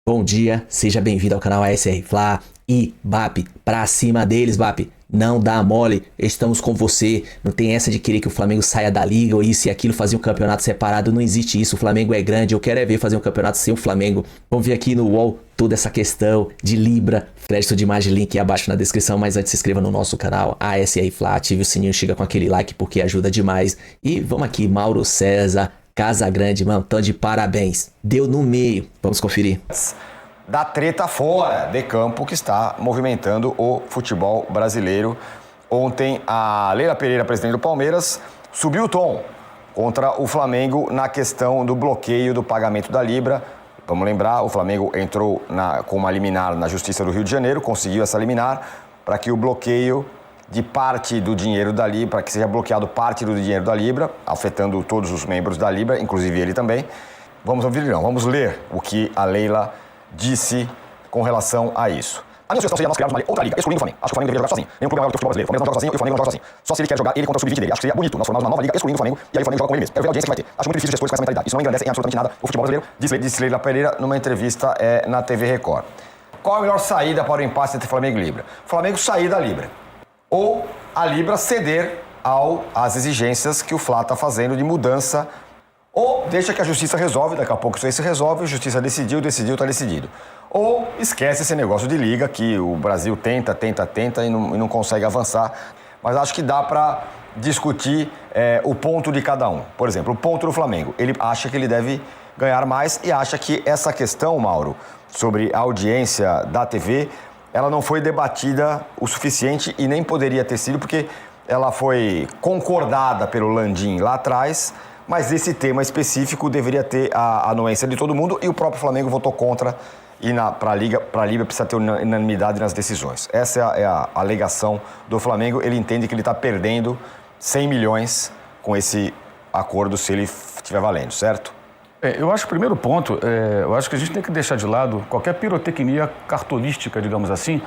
Bom dia, seja bem-vindo ao canal ASR Fla e BAP, pra cima deles, BAP, não dá mole, estamos com você, não tem essa de querer que o Flamengo saia da liga ou isso e aquilo, fazer um campeonato separado, não existe isso, o Flamengo é grande, eu quero é ver fazer um campeonato sem o Flamengo. Vamos ver aqui no UOL toda essa questão de Libra, crédito de imagem, link abaixo na descrição, mas antes se inscreva no nosso canal ASR Fla, ative o sininho, chega com aquele like porque ajuda demais. E vamos aqui, Mauro César, Casa Grande, mano, tão de parabéns. Deu no meio. Vamos conferir. Da treta fora de campo que está movimentando o futebol brasileiro. Ontem, a Leila Pereira, presidente do Palmeiras, subiu o tom contra o Flamengo na questão do bloqueio do pagamento da Libra. Vamos lembrar, o Flamengo entrou com uma liminar na Justiça do Rio de Janeiro, conseguiu essa liminar para que o bloqueio de parte do dinheiro da Libra, para que seja bloqueado parte do dinheiro da Libra, afetando todos os membros da Libra, inclusive ele também. Vamos ouvir, não, vamos ler o que a Leila disse com relação a isso. A minha sugestão seria nós criarmos uma outra liga, excluindo o Flamengo. Acho que o Flamengo deveria jogar sozinho. Nenhum problema do futebol brasileiro. O Flamengo não joga sozinho e o Flamengo não joga sozinho. Só se ele quer jogar ele contra o sub-20 dele. Acho que seria bonito nós formarmos uma nova liga, excluindo o Flamengo, e aí o Flamengo joga com ele mesmo. Quero ver a audiência que vai ter. Acho muito difícil gestores com essa mentalidade. Isso não engrandece em absolutamente nada o futebol brasileiro, disse Leila Pereira numa entrevista na TV Record. Qual a melhor saída para o impasse entre Flamengo e Libra? O Flamengo sair da Libra. Ou a Libra ceder às exigências que o Fla está fazendo de mudança. Ou deixa que a justiça resolve, daqui a pouco isso aí se resolve, a justiça decidiu, está decidido. Ou esquece esse negócio de liga que o Brasil tenta e não consegue avançar. Mas acho que dá para discutir o ponto de cada um. Por exemplo, o ponto do Flamengo. Ele acha que ele deve ganhar mais e acha que essa questão, Mauro, sobre a audiência da TV, ela não foi debatida o suficiente e nem poderia ter sido, porque ela foi concordada pelo Landim lá atrás, mas esse tema específico deveria ter a anuência de todo mundo e o próprio Flamengo votou contra e para a Liga precisa ter unanimidade nas decisões. Essa é a alegação do Flamengo. Ele entende que ele está perdendo 100 milhões com esse acordo se ele estiver valendo, certo? Eu acho que o primeiro ponto, eu acho que a gente tem que deixar de lado qualquer pirotecnia cartolística, digamos assim,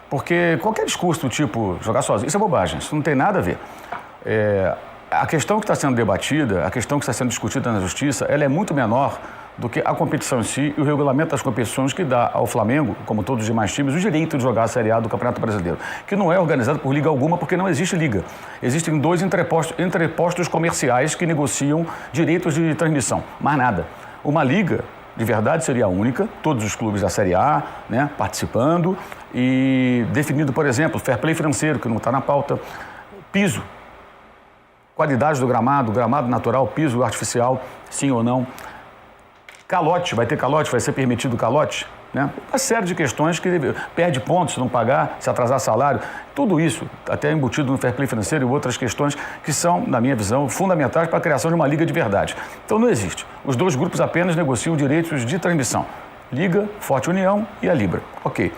porque qualquer discurso do tipo jogar sozinho, isso é bobagem, isso não tem nada a ver. A questão que está sendo debatida, a questão que está sendo discutida na Justiça, ela é muito menor do que a competição em si e o regulamento das competições que dá ao Flamengo, como todos os demais times, o direito de jogar a Série A do Campeonato Brasileiro, que não é organizado por liga alguma, porque não existe liga. Existem dois entrepostos comerciais que negociam direitos de transmissão, mais nada. Uma liga, de verdade, seria a única, todos os clubes da Série A, né, participando e definido, por exemplo, fair play financeiro, que não está na pauta, piso, qualidade do gramado natural, piso artificial, sim ou não. Calote, vai ter calote, vai ser permitido calote, né? Uma série de questões que perde pontos se não pagar, se atrasar salário, tudo isso, até embutido no fair play financeiro e outras questões que são, na minha visão, fundamentais para a criação de uma liga de verdade. Então não existe. Os dois grupos apenas negociam direitos de transmissão. Liga, Forte União e a Libra. Ok.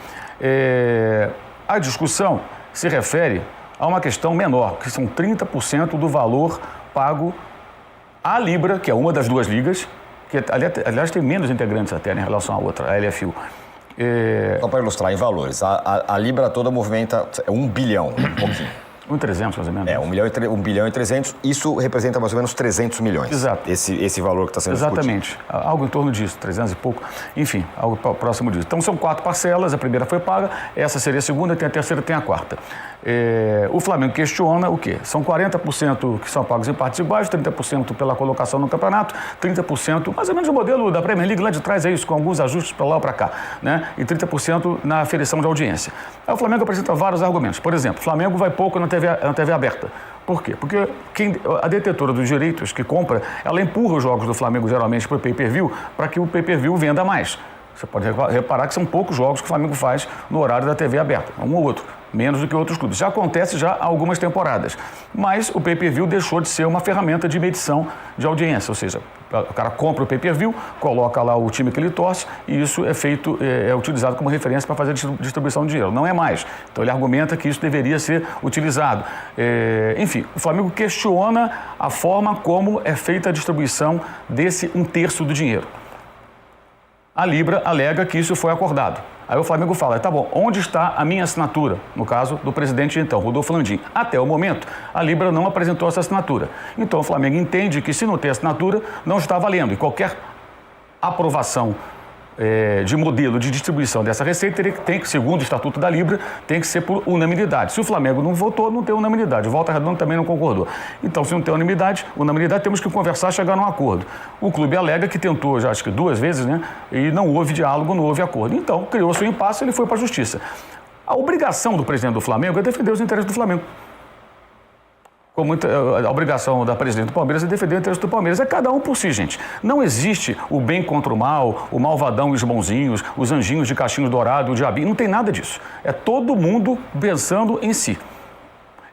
A discussão se refere a uma questão menor, que são 30% do valor pago à Libra, que é uma das duas ligas, que aliás tem menos integrantes até em relação à outra, a LFU. Só para ilustrar em valores, a Libra toda movimenta 1 bilhão, um pouquinho. 1.300 mais ou menos. 1 bilhão e 300, isso representa mais ou menos 300 milhões. Exato. Esse valor que está sendo Exatamente. discutido. Algo em torno disso, 300 e pouco, enfim, algo próximo disso. Então são 4 parcelas, a primeira foi paga, essa seria a segunda, tem a terceira, tem a quarta. O Flamengo questiona o quê? São 40% que são pagos em partes iguais, 30% pela colocação no campeonato, 30%, mais ou menos o modelo da Premier League lá de trás, é isso, com alguns ajustes para lá ou para cá, né? E 30% na aferição de audiência. Aí o Flamengo apresenta vários argumentos. Por exemplo, o Flamengo vai pouco na TV aberta. Por quê? Porque a detetora dos direitos que compra, ela empurra os jogos do Flamengo geralmente para o pay-per-view, para que o pay-per-view venda mais. Você pode reparar que são poucos jogos que o Flamengo faz no horário da TV aberta, um ou outro, menos do que outros clubes. Já acontece já há algumas temporadas, mas o pay-per-view deixou de ser uma ferramenta de medição de audiência, ou seja, o cara compra o pay-per-view, coloca lá o time que ele torce e isso é utilizado como referência para fazer a distribuição de dinheiro. Não é mais. Então ele argumenta que isso deveria ser utilizado. Enfim, o Flamengo questiona a forma como é feita a distribuição desse 1/3 do dinheiro. A Libra alega que isso foi acordado. Aí o Flamengo fala, tá bom, onde está a minha assinatura? No caso do presidente então, Rodolfo Landim. Até o momento, a Libra não apresentou essa assinatura. Então o Flamengo entende que se não tem assinatura, não está valendo. E qualquer aprovação de modelo de distribuição dessa receita tem que, segundo o Estatuto da Libra, tem que ser por unanimidade. Se o Flamengo não votou, não tem unanimidade. O Volta Redonda também não concordou. Então, se não tem unanimidade, temos que conversar, chegar num acordo. O clube alega que tentou, já acho que 2 vezes, né? E não houve diálogo, não houve acordo. Então, criou-se um impasse e ele foi para a Justiça. A obrigação do presidente do Flamengo é defender os interesses do Flamengo. A obrigação da presidente do Palmeiras é defender o interesse do Palmeiras. É cada um por si, gente. Não existe o bem contra o mal, o malvadão e os bonzinhos, os anjinhos de cachinho dourado, o diabinho. Não tem nada disso. É todo mundo pensando em si.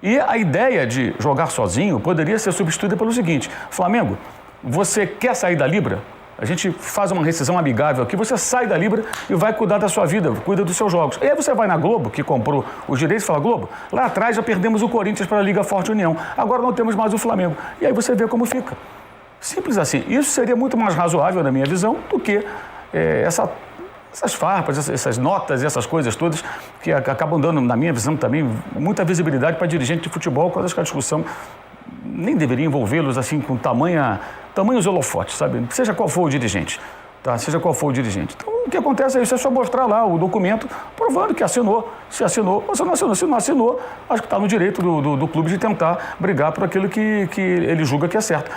E a ideia de jogar sozinho poderia ser substituída pelo seguinte: Flamengo, você quer sair da Libra? A gente faz uma rescisão amigável aqui, você sai da Libra e vai cuidar da sua vida, cuida dos seus jogos. E aí você vai na Globo, que comprou os direitos, e fala: Globo, lá atrás já perdemos o Corinthians para a Liga Forte União, agora não temos mais o Flamengo. E aí você vê como fica. Simples assim. Isso seria muito mais razoável, na minha visão, do que essas farpas, essas notas e essas coisas todas que acabam dando, na minha visão também, muita visibilidade para dirigente de futebol, quando acho que a discussão nem deveria envolvê-los assim com tamanhos holofotes, sabe? Seja qual for o dirigente, tá? Seja qual for o dirigente. Então, o que acontece é isso, é só mostrar lá o documento provando que assinou. Se assinou, ou se não assinou. Se não assinou, acho que está no direito do clube de tentar brigar por aquilo que ele julga que é certo.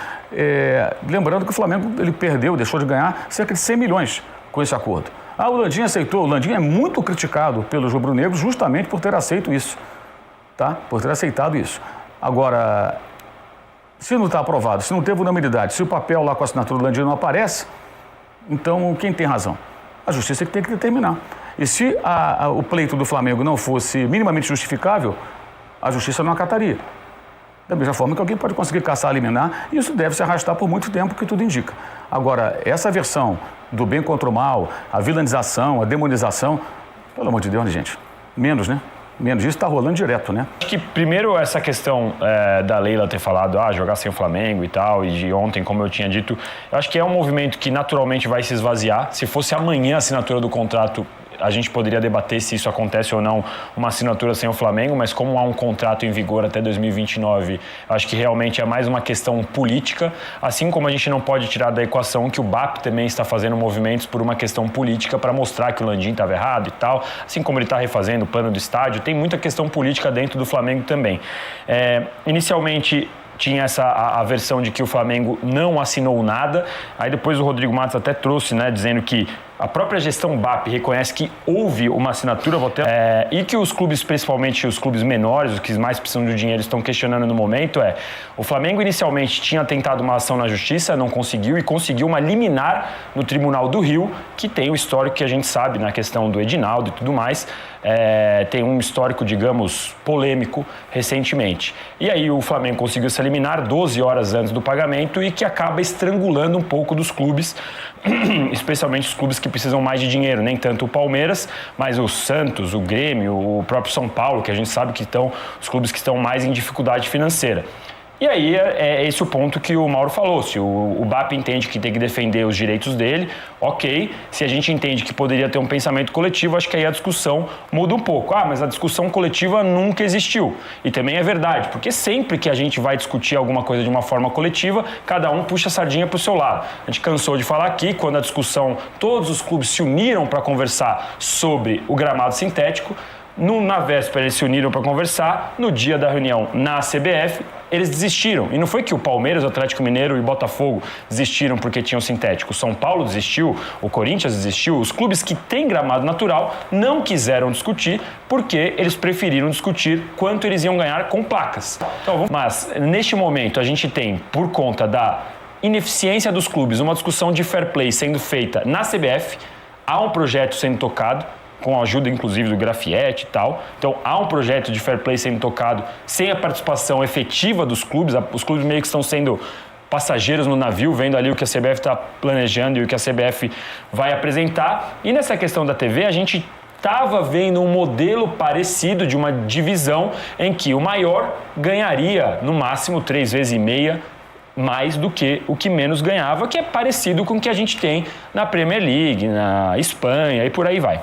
Lembrando que o Flamengo ele deixou de ganhar cerca de 100 milhões com esse acordo. O Landim aceitou. O Landim é muito criticado pelos rubro-negros justamente por ter aceito isso, tá? Por ter aceitado isso. Agora, se não está aprovado, se não teve unanimidade, se o papel lá com a assinatura do Landim não aparece, então quem tem razão? A Justiça que tem que determinar. E se o pleito do Flamengo não fosse minimamente justificável, a Justiça não acataria. Da mesma forma que alguém pode conseguir caçar, liminar, e isso deve se arrastar por muito tempo, que tudo indica. Agora, essa versão do bem contra o mal, a vilanização, a demonização, pelo amor de Deus, né, gente? Menos, né? Menos isso está rolando direto, né? Acho que primeiro essa questão da Leila ter falado, jogar sem o Flamengo e tal, e de ontem, como eu tinha dito, eu acho que é um movimento que naturalmente vai se esvaziar. Se fosse amanhã a assinatura do contrato, a gente poderia debater se isso acontece ou não, uma assinatura sem o Flamengo, mas como há um contrato em vigor até 2029, acho que realmente é mais uma questão política, assim como a gente não pode tirar da equação que o BAP também está fazendo movimentos por uma questão política para mostrar que o Landim estava errado e tal, assim como ele está refazendo o plano do estádio, tem muita questão política dentro do Flamengo também. Inicialmente, tinha a versão de que o Flamengo não assinou nada, aí depois o Rodrigo Matos até trouxe, né, dizendo que a própria gestão BAP reconhece que houve uma assinatura e que os clubes, principalmente os clubes menores, os que mais precisam do dinheiro, estão questionando no momento o Flamengo inicialmente tinha tentado uma ação na Justiça, não conseguiu e conseguiu uma liminar no Tribunal do Rio, que tem o histórico que a gente sabe na questão do Edinaldo e tudo mais, tem um histórico, digamos, polêmico recentemente. E aí o Flamengo conseguiu essa liminar 12 horas antes do pagamento e que acaba estrangulando um pouco dos clubes, especialmente os clubes que precisam mais de dinheiro, nem tanto o Palmeiras, mas o Santos, o Grêmio, o próprio São Paulo, que a gente sabe que estão os clubes que estão mais em dificuldade financeira. E aí é esse o ponto que o Mauro falou, se o BAP entende que tem que defender os direitos dele, ok, se a gente entende que poderia ter um pensamento coletivo, acho que aí a discussão muda um pouco. Mas a discussão coletiva nunca existiu, e também é verdade, porque sempre que a gente vai discutir alguma coisa de uma forma coletiva, cada um puxa a sardinha para o seu lado. A gente cansou de falar aqui, quando a discussão, todos os clubes se uniram para conversar sobre o gramado sintético, na véspera eles se uniram para conversar, no dia da reunião na CBF, eles desistiram. E não foi que o Palmeiras, o Atlético Mineiro e o Botafogo desistiram porque tinham sintético. O São Paulo desistiu, o Corinthians desistiu. Os clubes que têm gramado natural não quiseram discutir porque eles preferiram discutir quanto eles iam ganhar com placas. Mas, neste momento, a gente tem, por conta da ineficiência dos clubes, uma discussão de fair play sendo feita na CBF, há um projeto sendo tocado, com a ajuda, inclusive, do Grafietti e tal. Então, há um projeto de fair play sendo tocado sem a participação efetiva dos clubes. Os clubes meio que estão sendo passageiros no navio, vendo ali o que a CBF está planejando e o que a CBF vai apresentar. E nessa questão da TV, a gente estava vendo um modelo parecido de uma divisão em que o maior ganharia, no máximo, 3,5 vezes mais do que o que menos ganhava, que é parecido com o que a gente tem na Premier League, na Espanha e por aí vai.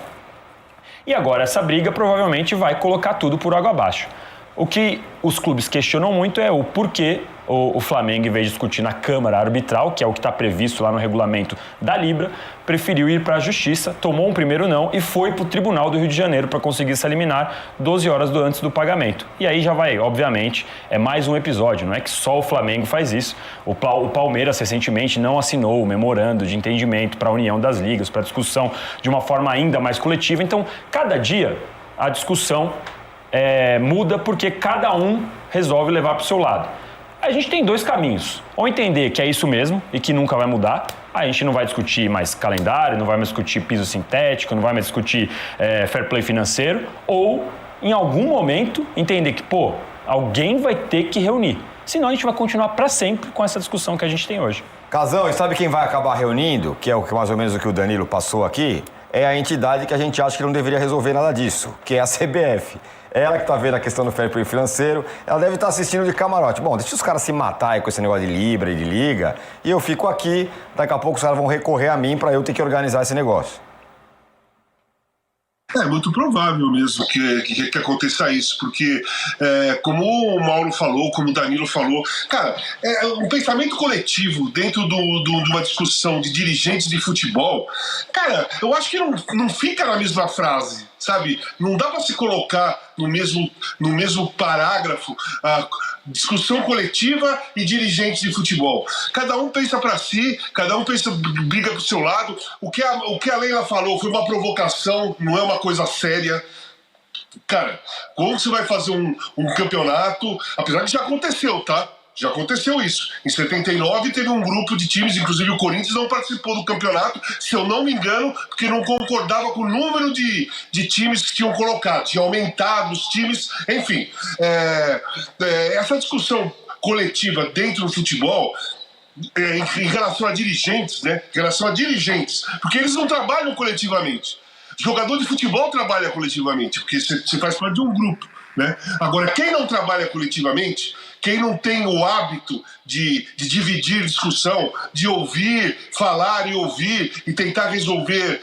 E agora essa briga provavelmente vai colocar tudo por água abaixo. O que os clubes questionam muito é o porquê o Flamengo, em vez de discutir na Câmara Arbitral, que é o que está previsto lá no regulamento da Libra, preferiu ir para a Justiça, tomou um primeiro não e foi para o Tribunal do Rio de Janeiro para conseguir se eliminar 12 horas antes do pagamento. E aí já vai, obviamente, é mais um episódio, não é que só o Flamengo faz isso. O Palmeiras recentemente não assinou o memorando de entendimento para a União das Ligas, para discussão de uma forma ainda mais coletiva. Então, cada dia a discussão muda porque cada um resolve levar para o seu lado. A gente tem dois caminhos. Ou entender que é isso mesmo e que nunca vai mudar. A gente não vai discutir mais calendário, não vai mais discutir piso sintético, não vai mais discutir fair play financeiro. Ou, em algum momento, entender que, alguém vai ter que reunir. Senão a gente vai continuar para sempre com essa discussão que a gente tem hoje. Casão, e sabe quem vai acabar reunindo, que é mais ou menos o que o Danilo passou aqui? É a entidade que a gente acha que não deveria resolver nada disso, que é a CBF. Ela que está vendo a questão do fair play financeiro, ela deve estar assistindo de camarote. Bom, deixa os caras se matar aí com esse negócio de Libra e de Liga, e eu fico aqui, daqui a pouco os caras vão recorrer a mim para eu ter que organizar esse negócio. É muito provável mesmo que aconteça isso, porque como o Mauro falou, como o Danilo falou, cara, um pensamento coletivo dentro de uma discussão de dirigentes de futebol, cara, eu acho que não fica na mesma frase, sabe? Não dá para se colocar no mesmo parágrafo a discussão coletiva e dirigentes de futebol. Cada um pensa para si, cada um briga pro seu lado. O que a Leila falou foi uma provocação, não é uma coisa séria. Cara, como você vai fazer um campeonato, apesar que já aconteceu, tá? Já aconteceu isso. Em 79 teve um grupo de times, inclusive o Corinthians não participou do campeonato, se eu não me engano, porque não concordava com o número de times que tinham colocado, tinha aumentado os times, enfim. Essa discussão coletiva dentro do futebol, em relação a dirigentes, né? Em relação a dirigentes, porque eles não trabalham coletivamente. Jogador de futebol trabalha coletivamente, porque você faz parte de um grupo, né? Agora, quem não trabalha coletivamente, quem não tem o hábito de dividir discussão, de ouvir, falar e ouvir e tentar resolver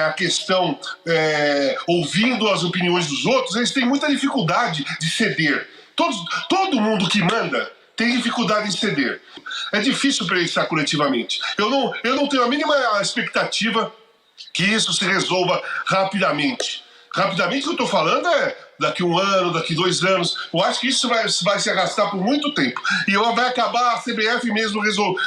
a questão ouvindo as opiniões dos outros, eles têm muita dificuldade de ceder. Todo mundo que manda tem dificuldade em ceder. É difícil pensar coletivamente. Eu não tenho a mínima expectativa que isso se resolva rapidamente. Rapidamente, o que eu estou falando é daqui 1 ano, daqui 2 anos. Eu acho que isso vai se arrastar por muito tempo. E vai acabar a CBF mesmo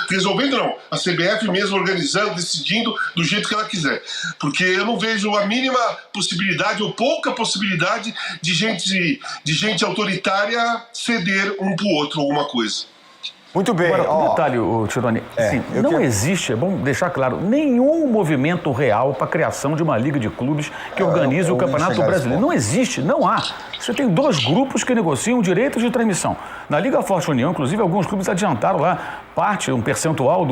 resolvendo, não. A CBF mesmo organizando, decidindo do jeito que ela quiser. Porque eu não vejo a mínima possibilidade ou pouca possibilidade de gente autoritária ceder um pro outro alguma coisa. Muito bem. Agora, um detalhe, Tironi. Não existe, é bom deixar claro, nenhum movimento real para a criação de uma liga de clubes que organize o Campeonato Brasileiro. Não existe, não há. Você tem 2 grupos que negociam direitos de transmissão. Na Liga Forte União, inclusive, alguns clubes adiantaram lá um percentual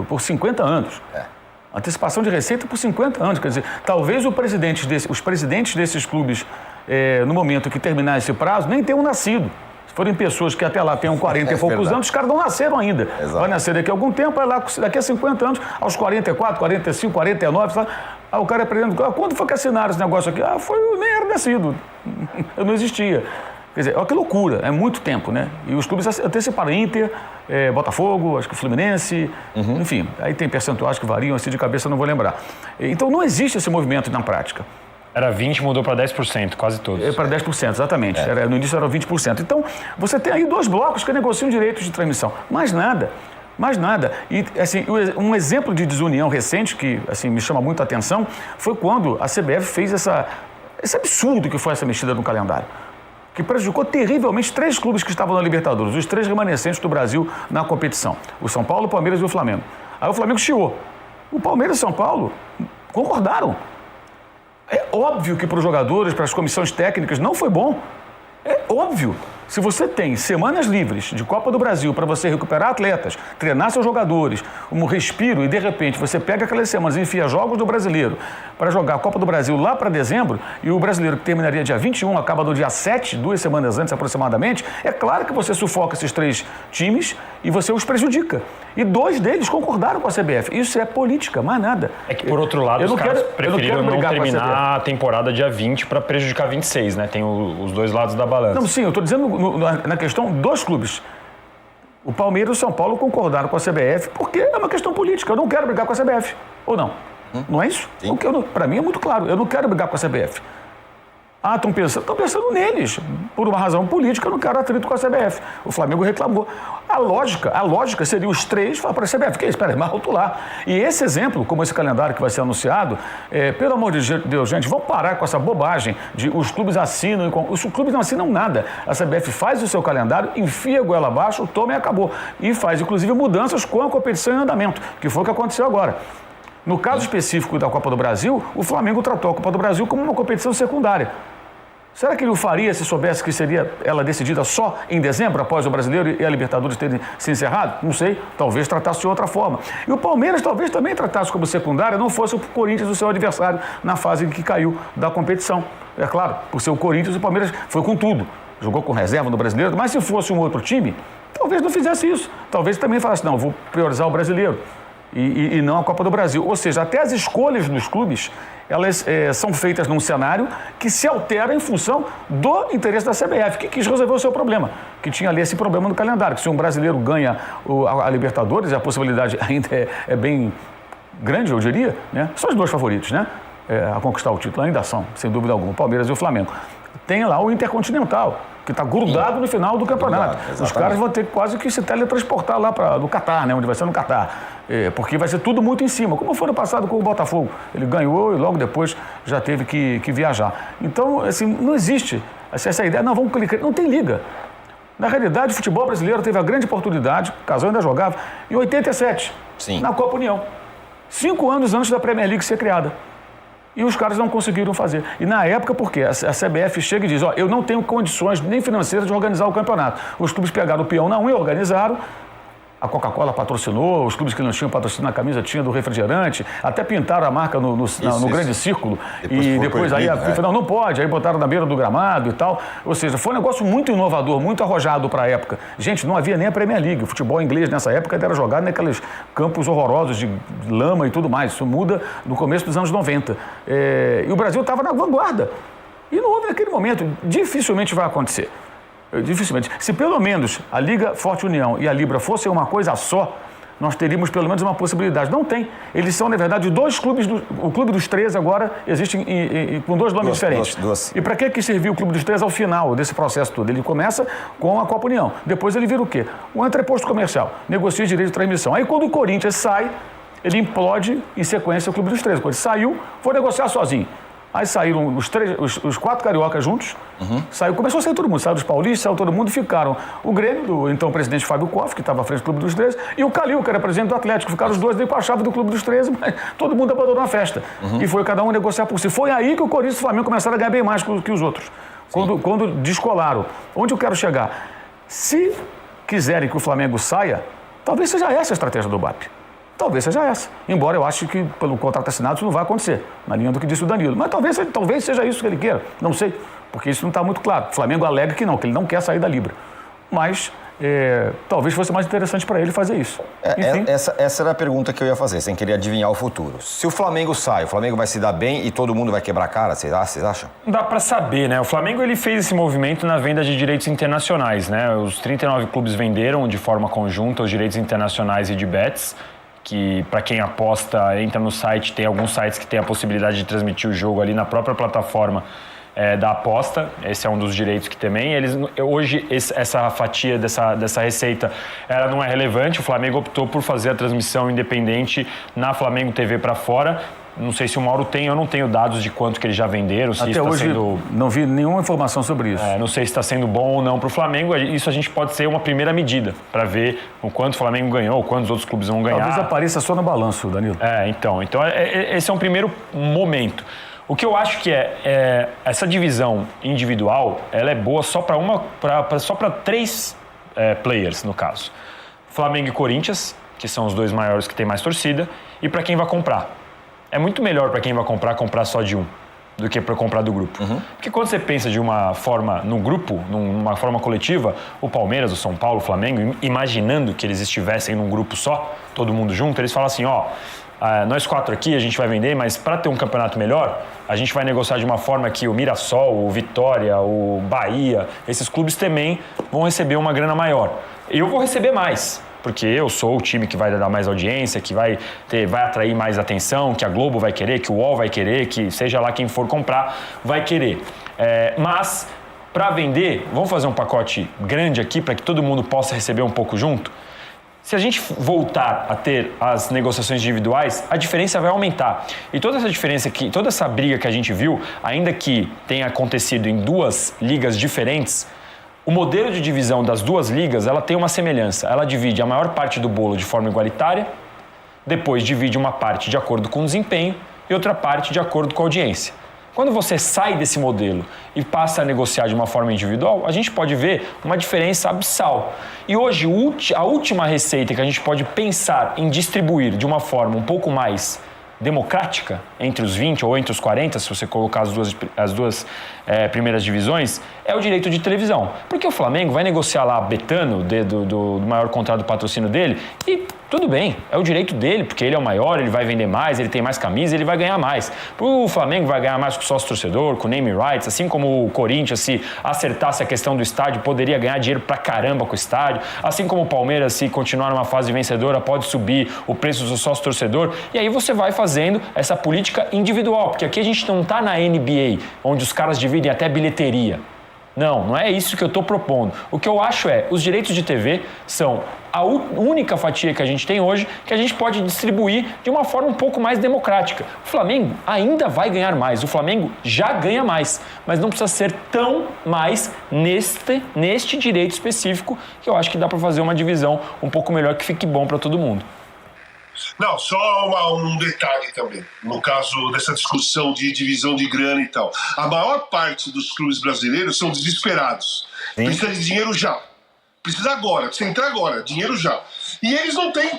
por 50 anos. Antecipação de receita por 50 anos. Quer dizer, talvez os presidentes desses clubes, no momento que terminar esse prazo, nem tenham nascido. Forem pessoas que até lá tenham 40 e poucos anos, os caras não nasceram ainda. Exato. Vai nascer daqui a algum tempo, vai lá daqui a 50 anos, aos 44, 45, 49, o cara é presidente. Quando foi que assinaram esse negócio aqui? Nem era nascido. Eu não existia. Quer dizer, olha que loucura, é muito tempo, né? E os clubes anteciparam Inter, Botafogo, acho que Fluminense, enfim, aí tem percentuais que variam, assim de cabeça eu não vou lembrar. Então não existe esse movimento na prática. Era 20%, mudou para 10%, quase todos. Para 10%, exatamente. No início era 20%. Então, você tem aí 2 blocos que negociam direitos de transmissão. Mais nada. E, assim, um exemplo de desunião recente que, assim, me chama muito a atenção foi quando a CBF fez esse absurdo que foi essa mexida no calendário, que prejudicou terrivelmente 3 clubes que estavam na Libertadores, os 3 remanescentes do Brasil na competição. O São Paulo, o Palmeiras e o Flamengo. Aí o Flamengo chiou. O Palmeiras e o São Paulo concordaram. É óbvio que para os jogadores, para as comissões técnicas, não foi bom. É óbvio. Se você tem semanas livres de Copa do Brasil para você recuperar atletas, treinar seus jogadores, um respiro e de repente você pega aquelas semanas e enfia jogos do Brasileiro para jogar a Copa do Brasil lá para dezembro e o Brasileiro que terminaria dia 21 acaba no dia 7, 2 semanas antes aproximadamente, é claro que você sufoca esses 3 times e você os prejudica. E 2 deles concordaram com a CBF. Isso é política, mais nada. É que, por outro lado, os caras preferiram não terminar a temporada dia 20 para prejudicar 26, né? Tem os 2 lados da balança. Não, sim, eu estou dizendo na questão dos clubes. O Palmeiras e o São Paulo concordaram com a CBF porque é uma questão política. Eu não quero brigar com a CBF. Ou não? Não é isso? Para mim é muito claro. Eu não quero brigar com a CBF. Ah, estão pensando neles. Por uma razão política, eu não quero atrito com a CBF. O Flamengo reclamou. A lógica seria os três falar para a CBF, que espera, mas rotular. E esse exemplo, como esse calendário que vai ser anunciado, pelo amor de Deus, gente, vamos parar com essa bobagem de os clubes assinam. Os clubes não assinam nada. A CBF faz o seu calendário, enfia a goela abaixo, toma e acabou. E faz, inclusive, mudanças com a competição em andamento, que foi o que aconteceu agora. No caso específico da Copa do Brasil, o Flamengo tratou a Copa do Brasil como uma competição secundária. Será que ele o faria se soubesse que seria ela decidida só em dezembro, após o Brasileiro e a Libertadores terem se encerrado? Não sei, talvez tratasse de outra forma. E o Palmeiras talvez também tratasse como secundária, não fosse o Corinthians o seu adversário na fase em que caiu da competição. É claro, por ser o Corinthians, o Palmeiras foi com tudo. Jogou com reserva no Brasileiro, mas se fosse um outro time, talvez não fizesse isso. Talvez também falasse, não, vou priorizar o Brasileiro. E não a Copa do Brasil. Ou seja, até as escolhas dos clubes, elas são feitas num cenário que se altera em função do interesse da CBF, que quis resolver o seu problema, que tinha ali esse problema no calendário, que se um brasileiro ganha a Libertadores, a possibilidade ainda é bem grande, eu diria, né? São os dois favoritos, né? A conquistar o título, ainda são, sem dúvida alguma, o Palmeiras e o Flamengo. Tem lá o Intercontinental, que está grudado no final do campeonato. Os caras vão ter quase que se teletransportar lá no Catar, né? Onde vai ser no Catar. Porque vai ser tudo muito em cima, como foi no passado com o Botafogo. Ele ganhou e logo depois já teve que viajar. Então, assim, não existe essa ideia, não, vamos clicar, não tem liga. Na realidade, o futebol brasileiro teve a grande oportunidade, o Casal ainda jogava, em 87, na Copa União. 5 anos antes da Premier League ser criada. E os caras não conseguiram fazer. E na época, por quê? A CBF chega e diz, eu não tenho condições nem financeiras de organizar o campeonato. Os clubes pegaram o peão na unha e organizaram. A Coca-Cola patrocinou, os clubes que não tinham patrocínio na camisa tinha do refrigerante, até pintaram a marca no grande círculo. E depois aí a FIFA não pode, aí botaram na beira do gramado e tal. Ou seja, foi um negócio muito inovador, muito arrojado para a época. Gente, não havia nem a Premier League. O futebol inglês nessa época era jogado naqueles campos horrorosos de lama e tudo mais. Isso muda no começo dos anos 90. E o Brasil estava na vanguarda. E não houve naquele momento. Dificilmente vai acontecer. Dificilmente. Se pelo menos a Liga Forte União e a Libra fossem uma coisa só, nós teríamos pelo menos uma possibilidade. Não tem. Eles são, na verdade, dois clubes. O Clube dos Três agora existe com dois nomes diferentes. E para que serviu o Clube dos Três ao final desse processo todo? Ele começa com a Copa União. Depois ele vira o quê? Um entreposto comercial. Negocia direito de transmissão. Aí quando o Corinthians sai, ele implode em sequência o Clube dos Três. Quando ele saiu, foi negociar sozinho. Aí saíram os 4 cariocas juntos, começou a sair todo mundo, saiu dos paulistas, saiu todo mundo e ficaram o Grêmio, do então presidente Fábio Koff, que estava à frente do Clube dos 13, e o Calil, que era presidente do Atlético. Ficaram os dois ali com a chave do Clube dos 13, mas todo mundo abandonou a festa. E foi cada um negociar por si. Foi aí que o Corinthians e o Flamengo começaram a ganhar bem mais que os outros, quando descolaram. Onde eu quero chegar? Se quiserem que o Flamengo saia, talvez seja essa a estratégia do BAP. Talvez seja essa. Embora eu ache que pelo contrato assinado isso não vai acontecer, na linha do que disse o Danilo. Mas talvez seja isso que ele queira. Não sei, porque isso não está muito claro. O Flamengo alega que ele não quer sair da Libra. Mas talvez fosse mais interessante para ele fazer isso. Essa era a pergunta que eu ia fazer, sem querer adivinhar o futuro. Se o Flamengo sai, o Flamengo vai se dar bem e todo mundo vai quebrar a cara, vocês acham? Não dá para saber, né? O Flamengo ele fez esse movimento na venda de direitos internacionais, né? Os 39 clubes venderam de forma conjunta os direitos internacionais e de bets, que para quem aposta, entra no site, tem alguns sites que tem a possibilidade de transmitir o jogo ali na própria plataforma da aposta. Esse é um dos direitos que também. Hoje, essa fatia dessa receita, ela não é relevante. O Flamengo optou por fazer a transmissão independente na Flamengo TV para fora. Não sei se o Mauro tem, eu não tenho dados de quanto que eles já venderam. Se até hoje não vi nenhuma informação sobre isso. Não sei se está sendo bom ou não para o Flamengo. Isso a gente pode ser uma primeira medida para ver o quanto o Flamengo ganhou, quantos outros clubes vão ganhar. Talvez apareça só no balanço, Danilo. Então esse é um primeiro momento. O que eu acho que essa divisão individual, ela é boa só para 3 players, no caso. Flamengo e Corinthians, que são os 2 maiores que têm mais torcida, e para quem vai comprar. É muito melhor para quem vai comprar só de um, do que para comprar do grupo. Porque quando você pensa de uma forma no grupo, numa forma coletiva, o Palmeiras, o São Paulo, o Flamengo, imaginando que eles estivessem num grupo só, todo mundo junto, eles falam assim, nós 4 aqui, a gente vai vender, mas para ter um campeonato melhor, a gente vai negociar de uma forma que o Mirassol, o Vitória, o Bahia, esses clubes também vão receber uma grana maior. Eu vou receber mais, porque eu sou o time que vai dar mais audiência, que vai atrair mais atenção, que a Globo vai querer, que o UOL vai querer, que seja lá quem for comprar vai querer. Mas, para vender, vamos fazer um pacote grande aqui para que todo mundo possa receber um pouco junto? Se a gente voltar a ter as negociações individuais, a diferença vai aumentar. E toda essa diferença, toda essa briga que a gente viu, ainda que tenha acontecido em 2 ligas diferentes, o modelo de divisão das 2 ligas, ela tem uma semelhança. Ela divide a maior parte do bolo de forma igualitária, depois divide uma parte de acordo com o desempenho e outra parte de acordo com a audiência. Quando você sai desse modelo e passa a negociar de uma forma individual, a gente pode ver uma diferença abissal. E hoje, a última receita que a gente pode pensar em distribuir de uma forma um pouco mais democrática, entre os 20 ou entre os 40, se você colocar as duas primeiras divisões, é o direito de televisão. Porque o Flamengo vai negociar lá Betano, do maior contrato do patrocínio dele, e tudo bem, é o direito dele, porque ele é o maior, ele vai vender mais, ele tem mais camisa, ele vai ganhar mais. O Flamengo vai ganhar mais com o sócio-torcedor, com o name rights, assim como o Corinthians, se acertasse a questão do estádio, poderia ganhar dinheiro pra caramba com o estádio, assim como o Palmeiras, se continuar numa fase vencedora, pode subir o preço do sócio-torcedor, e aí você vai fazendo essa política individual, porque aqui a gente não tá na NBA, onde os caras dividem até bilheteria. Não é isso que eu estou propondo. O que eu acho os direitos de TV são a única fatia que a gente tem hoje que a gente pode distribuir de uma forma um pouco mais democrática. O Flamengo ainda vai ganhar mais, o Flamengo já ganha mais, mas não precisa ser tão mais neste direito específico, que eu acho que dá para fazer uma divisão um pouco melhor que fique bom para todo mundo. Não, só um detalhe também, no caso dessa discussão de divisão de grana e tal. A maior parte dos clubes brasileiros são desesperados. Sim. Precisa de dinheiro já. Precisa agora, precisa entrar agora, dinheiro já. E eles não têm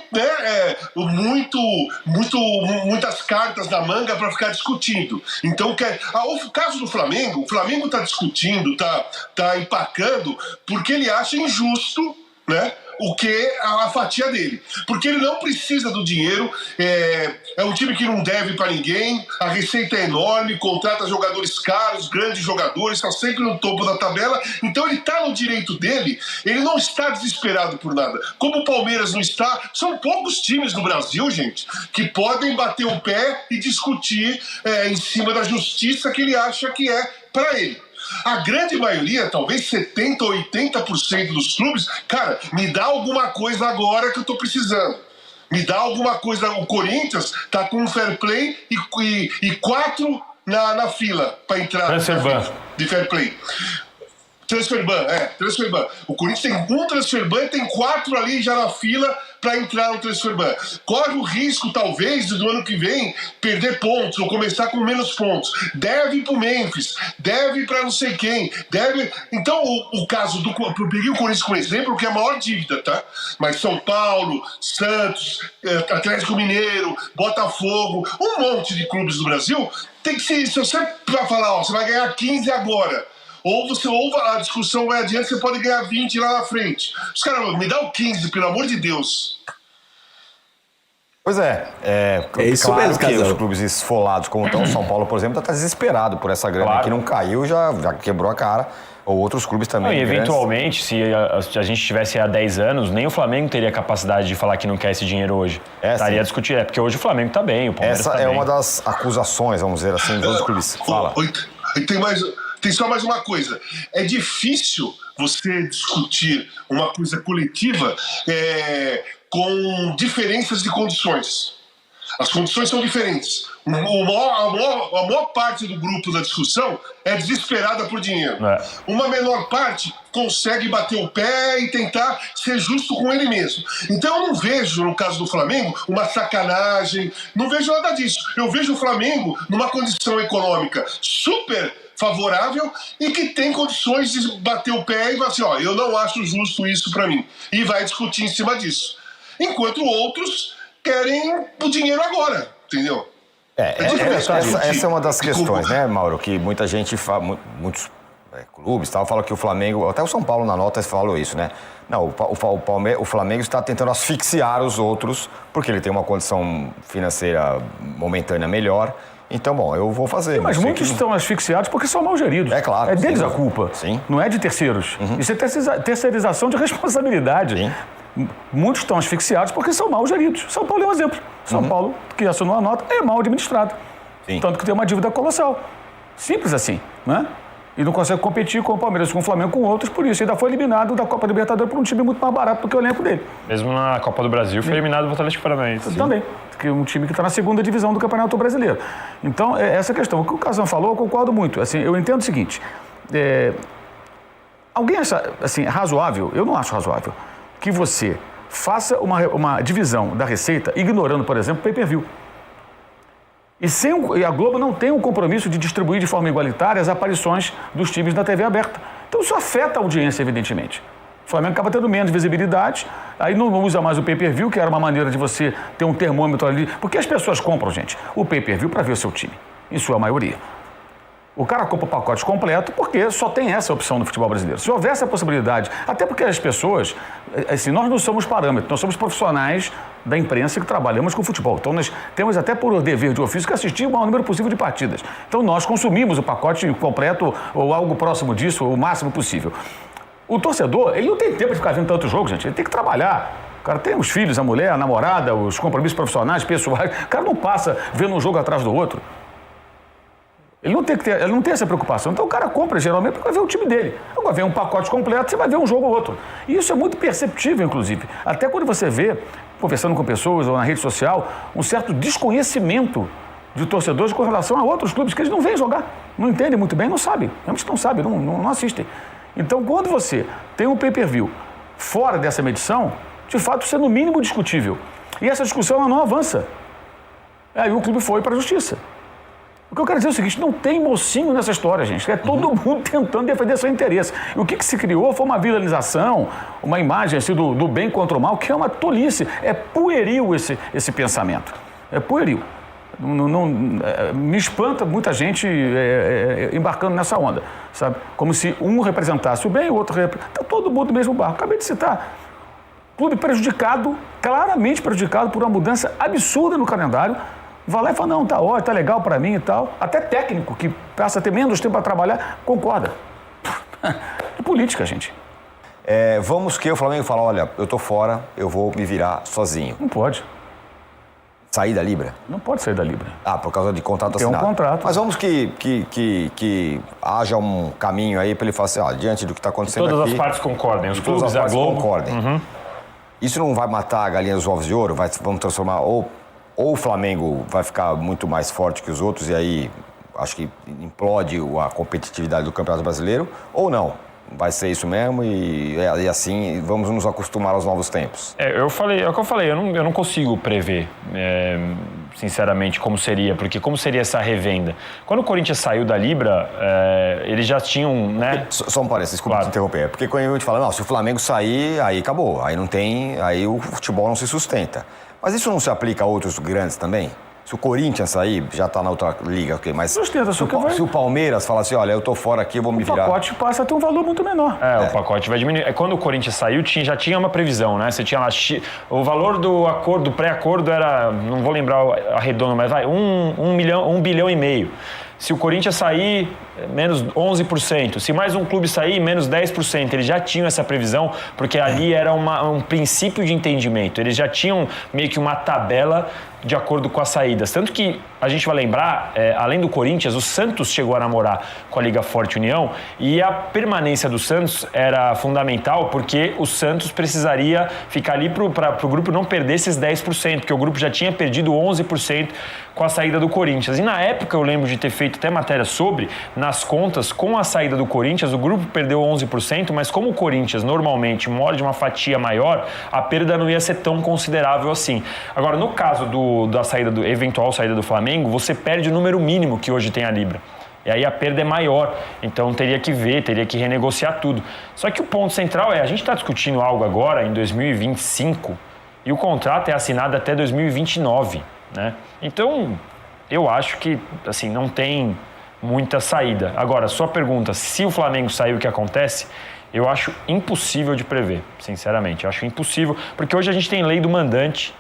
muitas cartas na manga para ficar discutindo. Então, o caso do Flamengo, o Flamengo está discutindo, está empacando, porque ele acha injusto, né? O que a fatia dele, porque ele não precisa do dinheiro, é um time que não deve para ninguém, a receita é enorme, contrata jogadores caros, grandes jogadores, está sempre no topo da tabela, então ele está no direito dele, ele não está desesperado por nada, como o Palmeiras não está. São poucos times no Brasil, gente, que podem bater o pé e discutir em cima da justiça que ele acha que é para ele. A grande maioria, talvez 70% ou 80% dos clubes, cara, me dá alguma coisa agora que eu tô precisando. Me dá alguma coisa. O Corinthians tá com um fair play e 4 na fila para entrar de fair play. Transferban. O Corinthians tem um transferban e tem 4 ali já na fila para entrar no transferban. Corre o risco, talvez, do ano que vem perder pontos ou começar com menos pontos. Deve para o Memphis, deve para não sei quem, deve. Então, o caso do. Eu peguei o Corinthians como exemplo, que é a maior dívida, tá? Mas São Paulo, Santos, Atlético Mineiro, Botafogo, um monte de clubes do Brasil, tem que ser. Se você vai falar, você vai ganhar 15 agora. Ou a discussão vai adiante, você pode ganhar 20 lá na frente. Os caras, me dá o 15, pelo amor de Deus. Pois é isso claro mesmo, que Casão. os clubes esfolados como estão, São Paulo, por exemplo, está desesperado por essa grana que não caiu, já quebrou a cara. Ou outros clubes também. Não, e eventualmente, se a gente tivesse há 10 anos, nem o Flamengo teria capacidade de falar que não quer esse dinheiro hoje. Estaria a discutir, porque hoje o Flamengo está bem, o Palmeiras essa tá é bem. uma das acusações, vamos dizer assim, dos outros clubes. Fala. Tem só mais uma coisa. É difícil você discutir uma coisa coletiva com diferenças de condições. As condições são diferentes. A maior parte do grupo da discussão é desesperada por dinheiro. Uma menor parte consegue bater o pé e tentar ser justo com ele mesmo. Então eu não vejo, no caso do Flamengo, uma sacanagem, não vejo nada disso. Eu vejo o Flamengo numa condição econômica super favorável e que tem condições de bater o pé e falar assim, eu não acho justo isso para mim. E vai discutir em cima disso. Enquanto outros querem o dinheiro agora, entendeu? Essa é uma das questões, né, Mauro? Que muita gente, muitos clubes, tal, fala que o Flamengo, até o São Paulo na nota falou isso, né? Não, o Flamengo está tentando asfixiar os outros, porque ele tem uma condição financeira momentânea melhor. Então, bom, eu vou fazer. Mas muitos estão asfixiados porque são mal geridos. É claro. É deles a culpa. Sim. Não é de terceiros. Isso é terceirização de responsabilidade. Sim. Muitos estão asfixiados porque são mal geridos. São Paulo é um exemplo. São Paulo, que assinou a nota, é mal administrado. Sim. Tanto que tem uma dívida colossal. Simples assim, né? E não consegue competir com o Palmeiras, com o Flamengo, com outros, por isso. Ainda foi eliminado da Copa Libertadores por um time muito mais barato do que o elenco dele. Mesmo na Copa do Brasil, foi eliminado do Atlético Paranaense. Também, que é um time que está na segunda divisão do Campeonato Brasileiro. Então, essa questão. O que o Casão falou, eu concordo muito. Assim, eu entendo o seguinte, alguém acha, assim, razoável, eu não acho razoável, que você faça uma divisão da receita ignorando, por exemplo, o pay-per-view. E a Globo não tem o compromisso de distribuir de forma igualitária as aparições dos times na TV aberta. Então isso afeta a audiência, evidentemente. O Flamengo acaba tendo menos visibilidade, aí não usa mais o pay-per-view, que era uma maneira de você ter um termômetro ali. Porque as pessoas compram, gente, o pay-per-view para ver o seu time, em sua maioria. O cara compra o pacote completo porque só tem essa opção no futebol brasileiro. Se houvesse a possibilidade, até porque as pessoas, assim, nós não somos parâmetros, nós somos profissionais da imprensa que trabalhamos com futebol. Então nós temos até por dever de ofício que assistir o maior número possível de partidas. Então nós consumimos o pacote completo ou algo próximo disso, o máximo possível. O torcedor, ele não tem tempo de ficar vendo tanto jogo, gente. Ele tem que trabalhar. O cara tem os filhos, a mulher, a namorada, os compromissos profissionais, pessoais. O cara não passa vendo um jogo atrás do outro. Ele não tem essa preocupação. Então o cara compra geralmente porque vai ver o time dele. Agora vem um pacote completo, você vai ver um jogo ou outro. E isso é muito perceptível, inclusive. Até quando você vê, conversando com pessoas ou na rede social, um certo desconhecimento de torcedores com relação a outros clubes que eles não veem jogar. Não entendem muito bem, não sabem. Realmente não sabem, não assistem. Então quando você tem um pay-per-view fora dessa medição, de fato isso é no mínimo discutível. E essa discussão ela não avança. Aí o clube foi para a justiça. O que eu quero dizer é o seguinte, não tem mocinho nessa história, gente. É todo mundo tentando defender seu interesse. E o que se criou foi uma viralização, uma imagem assim, do bem contra o mal, que é uma tolice. É pueril esse pensamento. É pueril. Me espanta muita gente embarcando nessa onda, sabe? Como se um representasse o bem e o outro representasse... Está todo mundo no mesmo barco. Acabei de citar. Clube prejudicado, claramente prejudicado por uma mudança absurda no calendário. Vai lá e fala, não, tá ótimo, tá legal pra mim e tal. Até técnico, que passa a ter menos tempo para trabalhar, concorda. É política, gente. Vamos que o Flamengo fala, olha, eu tô fora, eu vou me virar sozinho. Não pode. Sair da Libra? Não pode sair da Libra. Ah, por causa de contrato Tem assinado. um contrato. Mas vamos que haja um caminho aí para ele falar assim, ó, diante do que está acontecendo Todas aqui... as partes concordem, os clubes, todas as a partes Globo. concordem. Isso não vai matar a galinha dos ovos de ouro? Vamos transformar... Ou o Flamengo vai ficar muito mais forte que os outros e aí acho que implode a competitividade do Campeonato Brasileiro, ou não. Vai ser isso mesmo e assim vamos nos acostumar aos novos tempos. É o que eu falei, eu não consigo prever, sinceramente, como seria, porque como seria essa revenda? Quando o Corinthians saiu da Libra, eles já tinham, né? Só um parênteses, desculpa te interromper, porque quando a gente fala, não, se o Flamengo sair, aí acabou, aí não tem, aí o futebol não se sustenta. Mas isso não se aplica a outros grandes também? Se o Corinthians sair, já está na outra liga, ok? Mas se o Palmeiras falar assim, olha, eu tô fora aqui, eu vou me virar... O pacote passa a ter um valor muito menor. O pacote vai diminuir. Quando o Corinthians saiu, já tinha uma previsão, né? Você tinha lá... O valor do acordo, do pré-acordo era... Não vou lembrar a redonda, mas vai... 1,5 bilhão. Se o Corinthians sair, menos 11%. Se mais um clube sair, menos 10%. Eles já tinham essa previsão, porque ali era um princípio de entendimento. Eles já tinham meio que uma tabela de acordo com as saídas. Tanto que a gente vai lembrar, além do Corinthians, o Santos chegou a namorar com a Liga Forte União e a permanência do Santos era fundamental porque o Santos precisaria ficar ali para o grupo não perder esses 10%, porque o grupo já tinha perdido 11% com a saída do Corinthians. E na época eu lembro de ter feito até matéria sobre, nas contas, com a saída do Corinthians, o grupo perdeu 11%, mas como o Corinthians normalmente morde uma fatia maior, a perda não ia ser tão considerável assim. Agora, no caso da eventual saída do Flamengo, você perde o número mínimo que hoje tem a Libra. E aí a perda é maior, então teria que renegociar tudo. Só que o ponto central a gente está discutindo algo agora, em 2025, e o contrato é assinado até 2029, né? Então, eu acho que, assim, não tem muita saída. Agora, sua pergunta, se o Flamengo sair, o que acontece? Eu acho impossível de prever, sinceramente. Eu acho impossível, porque hoje a gente tem lei do mandante.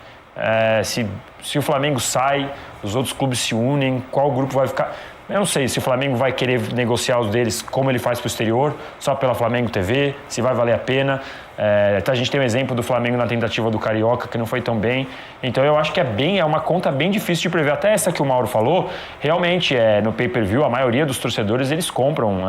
Se o Flamengo sai, os outros clubes se unem, qual grupo vai ficar... Eu não sei se o Flamengo vai querer negociar os deles como ele faz para o exterior, só pela Flamengo TV, se vai valer a pena. A gente tem um exemplo do Flamengo na tentativa do Carioca, que não foi tão bem. Então eu acho que é uma conta bem difícil de prever. Até essa que o Mauro falou, realmente no pay-per-view, a maioria dos torcedores eles compram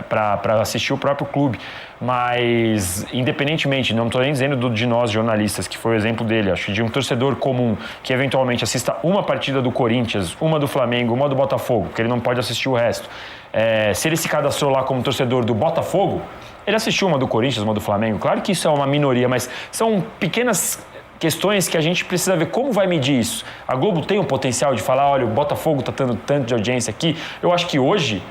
para assistir o próprio clube. Mas, independentemente, não estou nem dizendo de nós jornalistas, que foi o exemplo dele, acho de um torcedor comum que eventualmente assista uma partida do Corinthians, uma do Flamengo, uma do Botafogo, porque ele não pode assistir o resto. Se ele se cadastrou lá como torcedor do Botafogo, ele assistiu uma do Corinthians, uma do Flamengo. Claro que isso é uma minoria, mas são pequenas questões que a gente precisa ver como vai medir isso. A Globo tem o potencial de falar, olha, o Botafogo está tendo tanto de audiência aqui. Eu acho que hoje,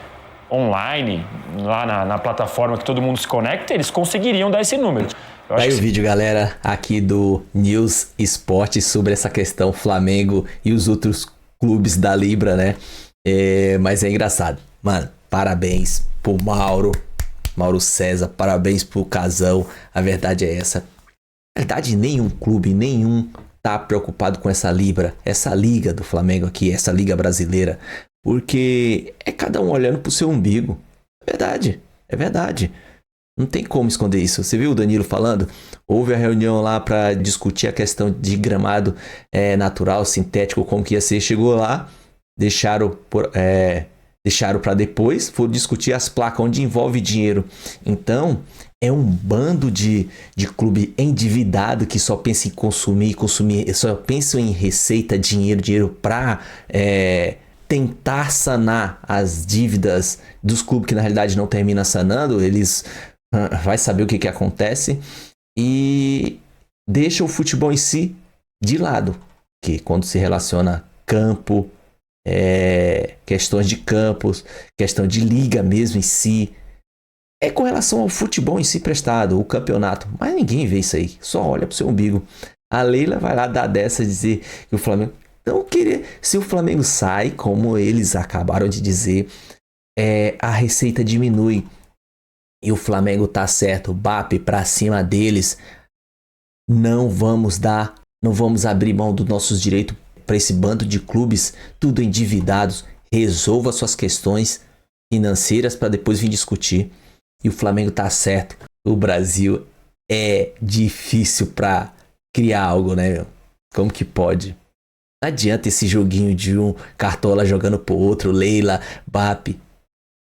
online, lá na plataforma que todo mundo se conecta, eles conseguiriam dar esse número. Tá aí o vídeo, galera, aqui do News Esporte sobre essa questão Flamengo e os outros clubes da Libra, né? Mas é engraçado. Mano, parabéns pro Mauro César, parabéns pro Casão. A verdade é essa. Na verdade, nenhum clube, tá preocupado com essa Libra, essa liga do Flamengo aqui, essa liga brasileira. Porque é cada um olhando pro seu umbigo. É verdade. Não tem como esconder isso. Você viu o Danilo falando? Houve a reunião lá para discutir a questão de gramado natural, sintético, como que ia ser. Chegou lá, deixaram para depois, foram discutir as placas onde envolve dinheiro. Então, é um bando de clube endividado que só pensa em consumir, só pensa em receita, dinheiro para tentar sanar as dívidas dos clubes que na realidade não terminam sanando. Eles vai saber o que acontece e deixa o futebol em si de lado, que quando se relaciona campo, questões de campos, questão de liga mesmo em si, com relação ao futebol em si prestado, o campeonato, mas ninguém vê isso aí, só olha pro seu umbigo. A Leila vai lá dar dessa, dizer que o Flamengo não queria. Se o Flamengo sai, como eles acabaram de dizer, a receita diminui e o Flamengo tá certo, BAP pra cima deles, não vamos abrir mão dos nossos direitos para esse bando de clubes, tudo endividados. Resolva suas questões financeiras para depois vir discutir. E o Flamengo tá certo. O Brasil é difícil para criar algo, né, meu? Como que pode? Não adianta esse joguinho de um Cartola jogando pro outro, Leila, BAP.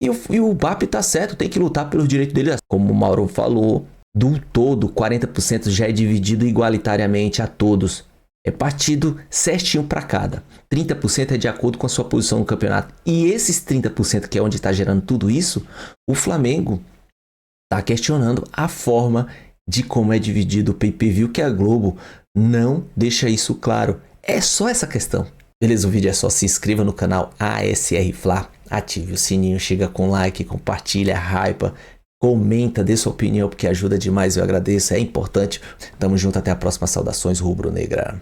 E o BAP tá certo, tem que lutar pelo direito dele. Como o Mauro falou, do todo, 40% já é dividido igualitariamente a todos. É partido certinho para cada. 30% é de acordo com a sua posição no campeonato. E esses 30% que é onde está gerando tudo isso, o Flamengo está questionando a forma de como é dividido o pay-per-view, que a Globo não deixa isso claro. É só essa questão. Beleza, o vídeo é só se inscreva no canal ASR Fla, ative o sininho, chega com like, compartilha, hypa, comenta, dê sua opinião porque ajuda demais, eu agradeço, é importante. Tamo junto, até a próxima, saudações rubro-negra.